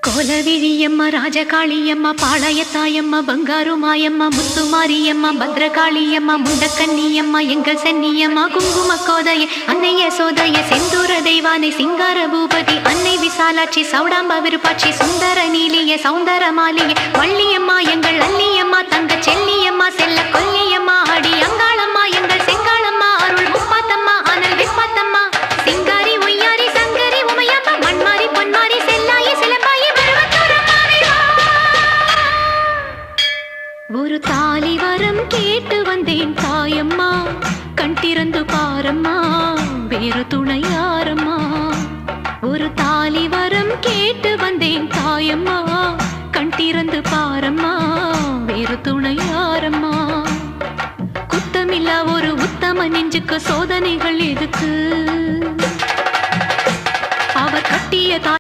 கோலவிழியம்மா ராஜகாளியம்மா பாளையத்தாயம்மா பங்காரு மாயம்மா முத்துமாரியம்மா பத்ரகாளியம்மா முண்டக்கன்னியம்மா எங்கள் சென்னியம்மா குங்கும கோதைய அன்னைய சோதைய செந்தூர தெய்வானை சிங்கார பூபதி அன்னை விசாலாட்சி சௌடாம்ப விருப்பாட்சி சுந்தர நீலிய சௌந்தர மாலிய வள்ளியம்மா எங்கள் அல்லியம்மா தங்க செல்லியம்மா செல்ல கொல்லியம்மா அடி அங்காளம்மா எங்கள் செங்காளம்மா அருள் முப்பாத்தம்மா அனல் விப்பாத்தம்மா சிங்காரி ஒய்யாரி சங்கரி உமையம்மா மண்மாரி பொன்மாரி செல்லாயி சிலம்பாயி ஒரு தாலி வரம் கேட்டு வந்தேன் தாயம்மா கண் திறந்து பாரம்மா வேறு துணை யாரம்மா ஒரு தாலி வரம் கேட்டு வந்தேன் தாயம்மா கண் திறந்து பாரம்மா வேறு துணை யாரம்மா குத்தமில்ல ஒரு உத்தம நெஞ்சுக்கு சோதனைகள் எதுக்கு அவர் கட்டிய